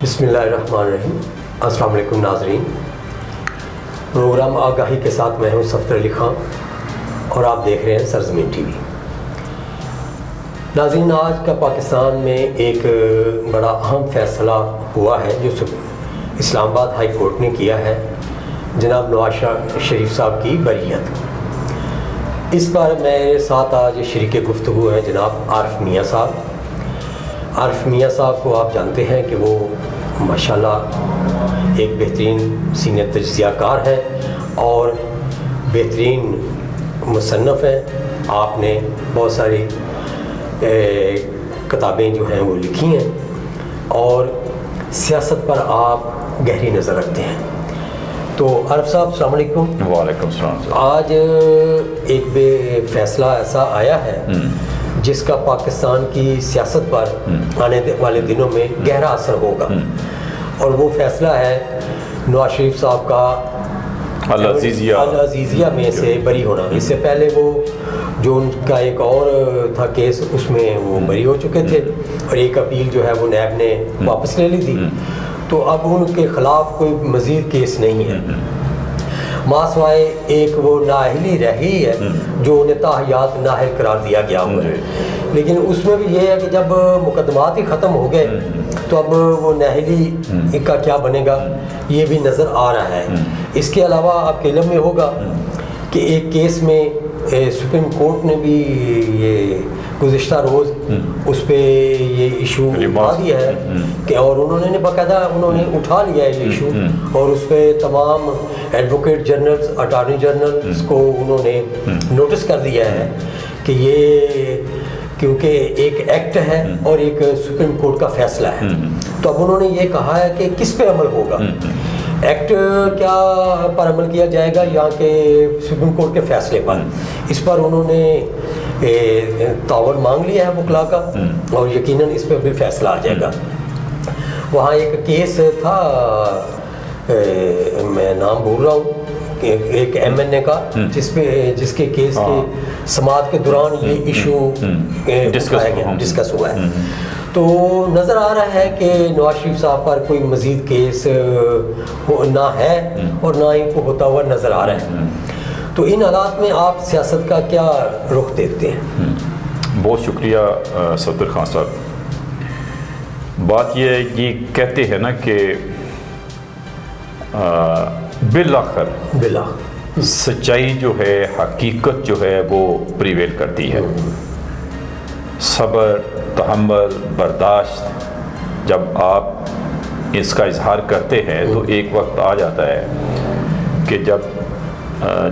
بسم اللہ الرحمن الرحیم۔ السلام علیکم ناظرین، پروگرام آگاہی کے ساتھ میں ہوں سفدر علی خان اور آپ دیکھ رہے ہیں سرزمین ٹی وی۔ ناظرین، آج کا پاکستان میں ایک بڑا اہم فیصلہ ہوا ہے جو اسلام آباد ہائی کورٹ نے کیا ہے، جناب نواز شریف صاحب کی بریت۔ اس پر میرے ساتھ آج شریک گفتگو ہیں جناب عارف میاں صاحب۔ عارف میاں صاحب کو آپ جانتے ہیں کہ وہ ماشاءاللہ ایک بہترین سینئر تجزیہ کار ہیں اور بہترین مصنف ہیں۔ آپ نے بہت ساری کتابیں جو ہیں وہ لکھی ہیں اور سیاست پر آپ گہری نظر رکھتے ہیں۔ تو عارف صاحب السلام علیکم۔ وعلیکم السلام۔ آج ایک فیصلہ ایسا آیا ہے جس کا پاکستان کی سیاست پر آنے والے دنوں میں گہرا اثر ہوگا، اور وہ فیصلہ ہے نواز شریف صاحب کا العزیزیہ میں سے بری ہونا۔ اس سے پہلے وہ جو ان کا ایک اور تھا کیس، اس میں وہ بری ہو چکے تھے اور ایک اپیل جو ہے وہ نیب نے واپس لے لی تھی، تو اب ان کے خلاف کوئی مزید کیس نہیں ہے، ماسوائے ایک وہ نااہلی رہی ہے جو انہیں تاحیات نااہل قرار دیا گیا ہوا ہے۔ لیکن اس میں بھی یہ ہے کہ جب مقدمات ہی ختم ہو گئے تو اب وہ نااہلی کا کیا بنے گا یہ بھی نظر آ رہا ہے۔ اس کے علاوہ آپ کے علم میں ہوگا کہ ایک کیس میں سپریم کورٹ نے بھی یہ گزشتہ روز اس پہ یہ ایشو اٹھا دیا ہے کہ، اور انہوں نے باقاعدہ اٹھا لیا ہے یہ ایشو، اور اس پہ تمام ایڈوکیٹ جنرلز، اٹارنی جنرلز کو انہوں نے نوٹس کر دیا ہے کہ یہ کیونکہ ایک ایکٹ ہے اور ایک سپریم کورٹ کا فیصلہ ہے، تو اب انہوں نے یہ کہا ہے کہ کس پہ عمل ہوگا، ایکٹ کیا پر عمل کیا جائے گا یا کہ سپریم کورٹ کے فیصلے پر۔ اس پر انہوں نے تعاون مانگ لیا ہے وکلاء کا، اور یقیناً اس پہ بھی فیصلہ آ جائے گا۔ وہاں ایک کیس تھا، میں نام بھول رہا ہوں، ایک ایم این اے کا جس کے کیس کی سماعت کے دوران یہ ایشو ڈسکس ہوا ہے۔ تو نظر آ رہا ہے کہ نواز شریف صاحب پر کوئی مزید کیس نہ ہے اور نہ ہی کو ہوتا ہوا نظر آ رہا ہے۔ تو ان حالات میں آپ سیاست کا کیا رخ دیکھتے ہیں؟ بہت شکریہ صفدر خان صاحب۔ بات یہ کہتے ہیں نا کہ بالآخر سچائی جو ہے، حقیقت جو ہے وہ پریویل کرتی ہے۔ صبر، تحمل، برداشت جب آپ اس کا اظہار کرتے ہیں تو ایک وقت آ جاتا ہے کہ جب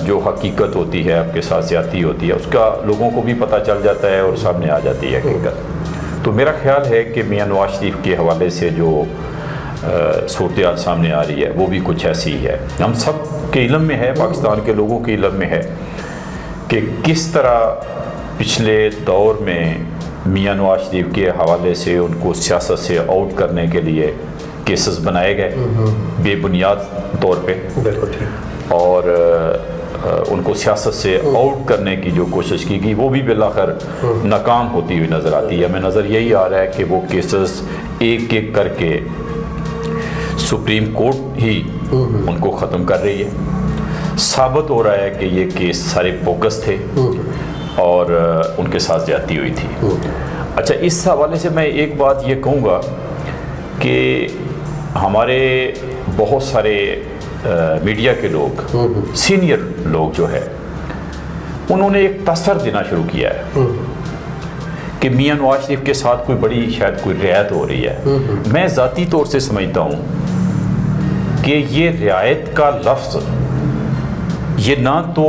جو حقیقت ہوتی ہے آپ کے ساتھ زیادتی ہوتی ہے اس کا لوگوں کو بھی پتہ چل جاتا ہے اور سامنے آ جاتی ہے حقیقت۔ تو میرا خیال ہے کہ میاں نواز شریف کے حوالے سے جو صورتحال سامنے آ رہی ہے وہ بھی کچھ ایسی ہی ہے۔ ہم سب کے علم میں ہے، پاکستان کے لوگوں کے علم میں ہے کہ کس طرح پچھلے دور میں میاں نواز شریف کے حوالے سے ان کو سیاست سے آؤٹ کرنے کے لیے کیسز بنائے گئے بے بنیاد طور پہ، اور ان کو سیاست سے آؤٹ کرنے کی جو کوشش کی گئی وہ بھی بالآخر ناکام ہوتی ہوئی نظر آتی ہے۔ ہمیں نظر یہی آ رہا ہے کہ وہ کیسز ایک ایک کر کے سپریم کورٹ ہی ان کو ختم کر رہی ہے۔ ثابت ہو رہا ہے کہ یہ کیس سارے بوگس تھے اور ان کے ساتھ زیادتی ہوئی تھی۔ اچھا، اس حوالے سے میں ایک بات یہ کہوں گا کہ ہمارے بہت سارے میڈیا کے لوگ، سینئر لوگ جو ہے، انہوں نے ایک تاثر دینا شروع کیا ہے کہ میاں نواز شریف کے ساتھ کوئی بڑی شاید کوئی رعایت ہو رہی ہے۔ میں ذاتی طور سے سمجھتا ہوں کہ یہ رعایت کا لفظ یہ نہ تو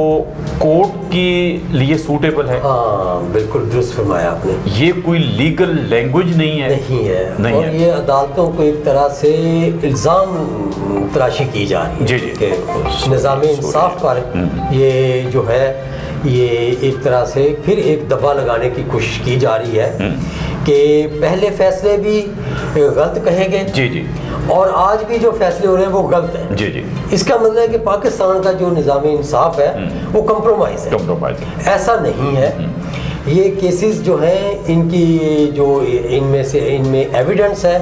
کورٹ کے لیے سوٹیبل ہے، ہاں بالکل درست فرمایا آپ نے، یہ کوئی لیگل لینگویج نہیں ہے، اور یہ عدالتوں کو ایک طرح سے الزام تراشی کی جا رہی ہے کہ نظام انصاف پر یہ جو ہے یہ ایک طرح سے پھر ایک دبا لگانے کی کوشش کی جا رہی ہے کہ پہلے فیصلے بھی غلط کہے گئے اور آج بھی جو فیصلے ہو رہے ہیں وہ غلط ہیں۔ اس کا مطلب ہے کہ پاکستان کا جو نظام انصاف ہے وہ کمپرومائز ہے، ایسا نہیں ہے۔ یہ کیسز جو ہیں ان کی جو ان میں ایویڈنس ہے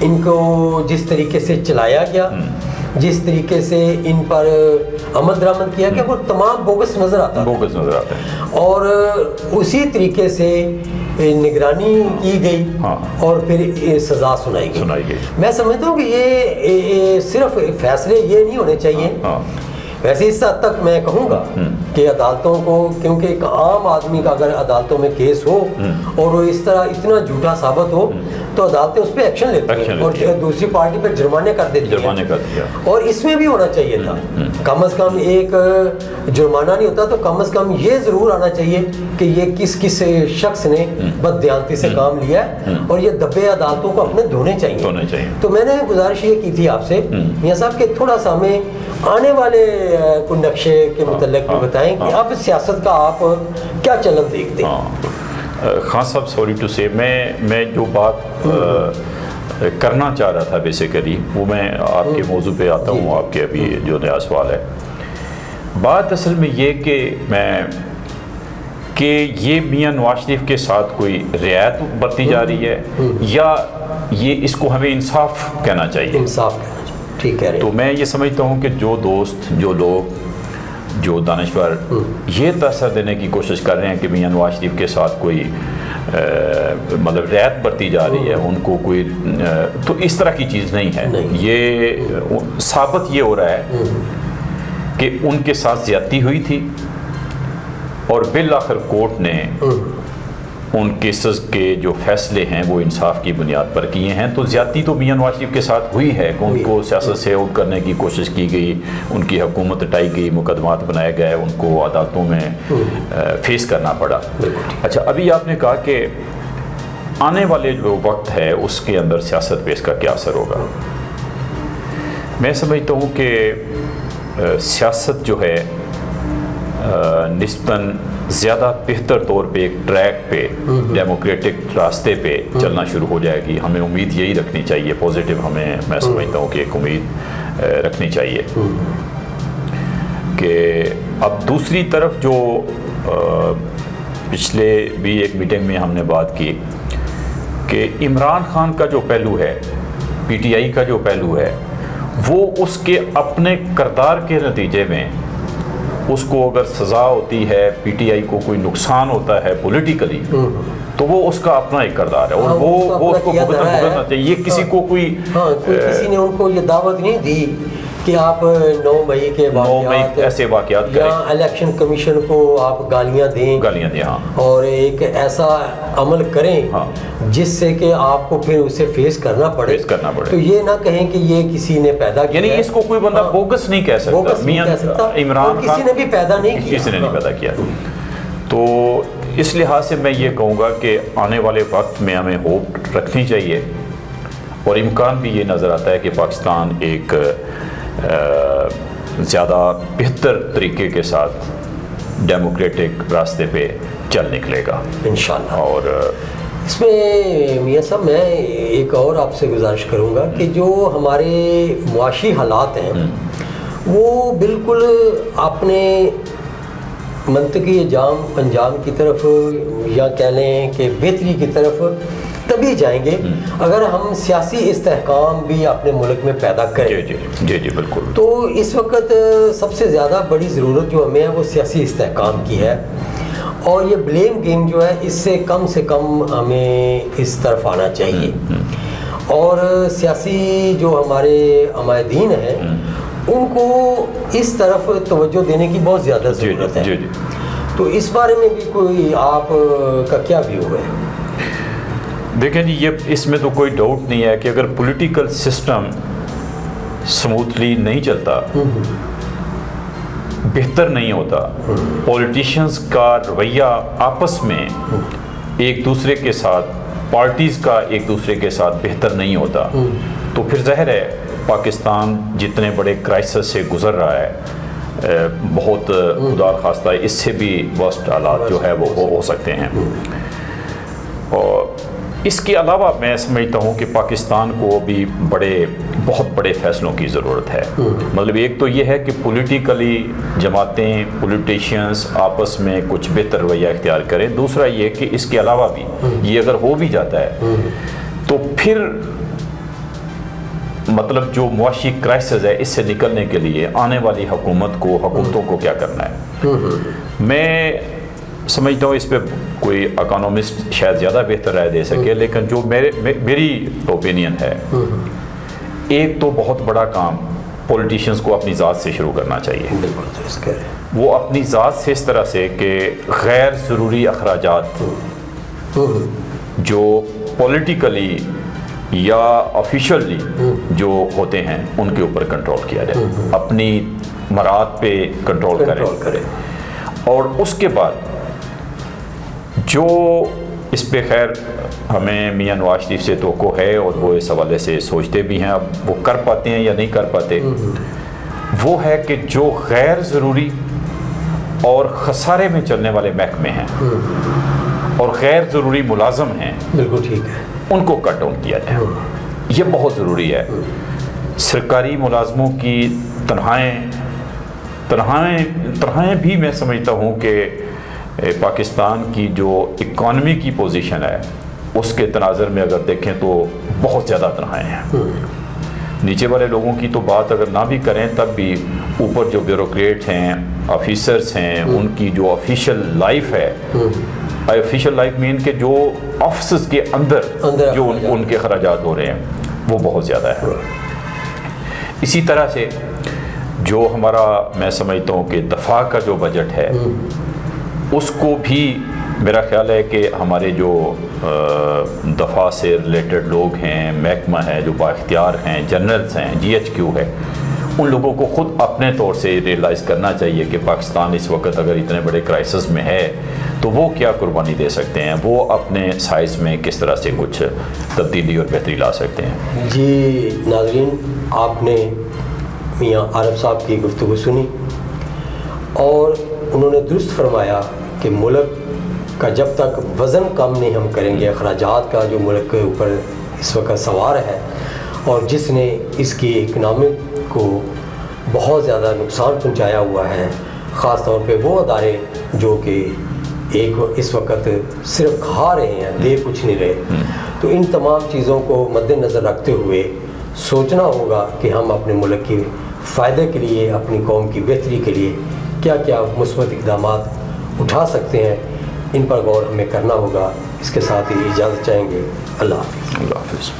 ان کو جس طریقے سے چلایا گیا، جس طریقے سے ان پر عمل درآمد کیا گیا، وہ تمام بوگس نظر آتا ہے اور اسی طریقے سے نگرانی کی گئی اور پھر سزا سنائی گئی۔ میں سمجھتا ہوں کہ یہ صرف فیصلے یہ نہیں ہونے چاہیے، ویسے اس حد تک میں کہوں گا کہ عدالتوں کو، کیونکہ ایک عام آدمی کا اگر عدالتوں میں کیس ہو اور وہ اس طرح اتنا جھوٹا ثابت ہو تو عدالتیں اس پہ ایکشن لیتی ہیں اور دوسری پارٹی پہ جرمانے کر دیتی ہیں، اور اس میں بھی ہونا چاہیے تھا۔ کم از کم ایک جرمانہ نہیں ہوتا تو کم از کم یہ ضرور آنا چاہیے کہ یہ کس شخص نے بددیانتی سے کام لیا ہے، اور یہ دبے عدالتوں کو اپنے دھونے چاہیے۔ تو میں نے گزارش یہ کی تھی آپ سے میاں صاحب کہ تھوڑا سا ہمیں آنے والے کوئی نقشے کے متعلق بھی بتائیں کہ اب سیاست کا آپ کیا چلن دیکھتے ہیں؟ خان صاحب سوری ٹو سے میں جو بات کرنا چاہ رہا تھا بیسیکلی وہ میں آپ کے موضوع پہ آتا ہوں، آپ کے ابھی جو نیا سوال ہے، بات اصل میں یہ کہ یہ میاں نواز شریف کے ساتھ کوئی رعایت برتی جا رہی ہے یا یہ اس کو ہمیں انصاف کہنا چاہیے؟ انصاف کہنا چاہیے، ٹھیک ہے۔ تو میں یہ سمجھتا ہوں کہ جو دوست، جو لوگ، جو دانشور یہ تاثر دینے کی کوشش کر رہے ہیں کہ میاں نواز شریف کے ساتھ کوئی مطلب رعایت برتی جا رہی ہے، ان کو کوئی، تو اس طرح کی چیز نہیں ہے۔ یہ ثابت یہ ہو رہا ہے کہ ان کے ساتھ زیادتی ہوئی تھی اور بالآخر کورٹ نے ان کیسز کے جو فیصلے ہیں وہ انصاف کی بنیاد پر کیے ہیں۔ تو زیادتی تو میاں نواز شریف کے ساتھ ہوئی ہے کہ ان کو سیاست سے آؤٹ کرنے کی کوشش کی گئی، ان کی حکومت ہٹائی گئی، مقدمات بنائے گئے، ان کو عدالتوں میں فیس کرنا پڑا۔ اچھا، ابھی آپ نے کہا کہ آنے والے جو وقت ہے اس کے اندر سیاست پہ اس کا کیا اثر ہوگا؟ میں سمجھتا ہوں کہ سیاست جو ہے نسبتاً زیادہ بہتر طور پہ ایک ٹریک پہ، ڈیموکریٹک راستے پہ چلنا شروع ہو جائے گی۔ ہمیں امید یہی رکھنی چاہیے، پازیٹیو میں سمجھتا ہوں کہ ایک امید رکھنی چاہیے کہ اب دوسری طرف جو پچھلے بھی ایک میٹنگ میں ہم نے بات کی کہ عمران خان کا جو پہلو ہے، پی ٹی آئی کا جو پہلو ہے، وہ اس کے اپنے کردار کے نتیجے میں اس کو اگر سزا ہوتی ہے، پی ٹی آئی کو کوئی نقصان ہوتا ہے پولیٹیکلی، تو وہ اس کا اپنا ایک کردار ہے اور وہ اس کو بھگتنا چاہیے۔ یہ کسی کو کسی نے ان کو یہ دعوت نہیں دی کہ آپ 9 مئی کے ایسے واقعات یا الیکشن کمیشن کو آپ گالیاں دیں اور ایک ایسا عمل کریں جس سے کہ آپ کو پھر اسے فیس کرنا پڑے۔ تو یہ نہ کہیں کہ یہ کسی نے پیدا کیا، یعنی اس کو کوئی بندہ بوگس نہیں کہہ سکتا، عمران کسی نے بھی پیدا نہیں کیا، کسی نے نہیں پیدا کیا۔ تو اس لحاظ سے میں یہ کہوں گا کہ آنے والے وقت میں ہمیں ہوپ رکھنی چاہیے اور امکان بھی یہ نظر آتا ہے کہ پاکستان ایک زیادہ بہتر طریقے کے ساتھ ڈیموکریٹک راستے پہ چل نکلے گا انشاءاللہ۔ اور اس میں میاں صاحب میں ایک اور آپ سے گزارش کروں گا کہ جو ہمارے معاشی حالات ہیں وہ بالکل اپنے منطقی انجام کی طرف یا کہہ لیں کہ بہتری کی طرف تبھی جائیں گے اگر ہم سیاسی استحکام بھی اپنے ملک میں پیدا کریں۔ جی بالکل۔ تو اس وقت سب سے زیادہ بڑی ضرورت جو ہمیں ہے وہ سیاسی استحکام کی ہے، اور یہ بلیم گیم جو ہے اس سے کم ہمیں اس طرف آنا چاہیے، اور سیاسی جو ہمارے عمائدین ہیں ان کو اس طرف توجہ دینے کی بہت زیادہ ضرورت ہے۔ تو اس بارے میں بھی کوئی آپ کا کیا ویو ہے؟ دیکھیں جی، یہ اس میں تو کوئی ڈاؤٹ نہیں ہے کہ اگر پولیٹیکل سسٹم سموتھلی نہیں چلتا، بہتر نہیں ہوتا، پولیٹیشینز کا رویہ آپس میں ایک دوسرے کے ساتھ، پارٹیز کا ایک دوسرے کے ساتھ بہتر نہیں ہوتا، تو پھر ظاہر ہے پاکستان جتنے بڑے کرائسس سے گزر رہا ہے، بہت خدا خواستہ اس سے بھی ورسٹ حالات جو ہے وہ ہو سکتے ہیں۔ اور اس کے علاوہ میں سمجھتا ہوں کہ پاکستان کو بھی بہت بڑے فیصلوں کی ضرورت ہے۔ مطلب ایک تو یہ ہے کہ پولیٹیکلی جماعتیں، پولیٹیشینز آپس میں کچھ بہتر رویہ اختیار کریں، دوسرا یہ کہ اس کے علاوہ بھی یہ اگر ہو بھی جاتا ہے تو پھر مطلب جو معاشی کرائسس ہے اس سے نکلنے کے لیے آنے والی حکومتوں کو کیا کرنا ہے. میں سمجھتا ہوں اس پہ کوئی اکانومسٹ شاید زیادہ بہتر رائے دے سکے، لیکن جو میری اوپینین ہے، ایک تو بہت بڑا کام پولیٹیشینز کو اپنی ذات سے شروع کرنا چاہیے. بالکل درست کہہ رہے ہیں. وہ اپنی ذات سے اس طرح سے کہ غیر ضروری اخراجات جو پولیٹیکلی یا آفیشلی جو ہوتے ہیں ان کے اوپر کنٹرول کیا جائے، اپنی مراد پہ کنٹرول کرے. اور اس کے بعد جو اس پہ خیر ہمیں میاں نواز شریف سے توقع ہے اور وہ اس حوالے سے سوچتے بھی ہیں، اب وہ کر پاتے ہیں یا نہیں کر پاتے، وہ ہے کہ جو غیر ضروری اور خسارے میں چلنے والے محکمے ہیں اور غیر ضروری ملازم ہیں، بالکل ٹھیک ہے، ان کو کٹ ڈاؤن کیا جائے. یہ بہت ضروری ہے. سرکاری ملازموں کی تنخواہیں بھی میں سمجھتا ہوں کہ پاکستان کی جو اکانومی کی پوزیشن ہے اس کے تناظر میں اگر دیکھیں تو بہت زیادہ تنخواہیں ہیں. نیچے والے لوگوں کی تو بات اگر نہ بھی کریں تب بھی اوپر جو بیوروکریٹ ہیں، آفیسرز ہیں، ان کی جو آفیشیل لائف ہے، آفیشیل لائف مین کہ جو آفسز کے اندر جو ان کے خراجات ہو رہے ہیں وہ بہت زیادہ ہے. اسی طرح سے جو ہمارا میں سمجھتا ہوں کہ دفاع کا جو بجٹ ہے اس کو بھی میرا خیال ہے کہ ہمارے جو دفاع سے ریلیٹڈ لوگ ہیں، محکمہ ہے جو بااختیار ہیں، جنرلز ہیں، GHQ ہے، ان لوگوں کو خود اپنے طور سے ریئلائز کرنا چاہیے کہ پاکستان اس وقت اگر اتنے بڑے کرائسس میں ہے تو وہ کیا قربانی دے سکتے ہیں، وہ اپنے سائز میں کس طرح سے کچھ تبدیلی اور بہتری لا سکتے ہیں. جی ناظرین، آپ نے میاں عارف صاحب کی گفتگو سنی اور انہوں نے درست فرمایا کہ ملک کا جب تک وزن کم نہیں ہم کریں گے، اخراجات کا جو ملک کے اوپر اس وقت سوار ہے اور جس نے اس کی اکنامک کو بہت زیادہ نقصان پہنچایا ہوا ہے، خاص طور پہ وہ ادارے جو کہ اس وقت صرف کھا رہے ہیں، دے کچھ نہیں رہے، تو ان تمام چیزوں کو مد نظر رکھتے ہوئے سوچنا ہوگا کہ ہم اپنے ملک کے فائدے کے لیے، اپنی قوم کی بہتری کے لیے کیا کیا مثبت اقدامات اٹھا سکتے ہیں، ان پر غور ہمیں کرنا ہوگا. اس کے ساتھ ہی اجازت چاہیں گے. اللہ حافظ.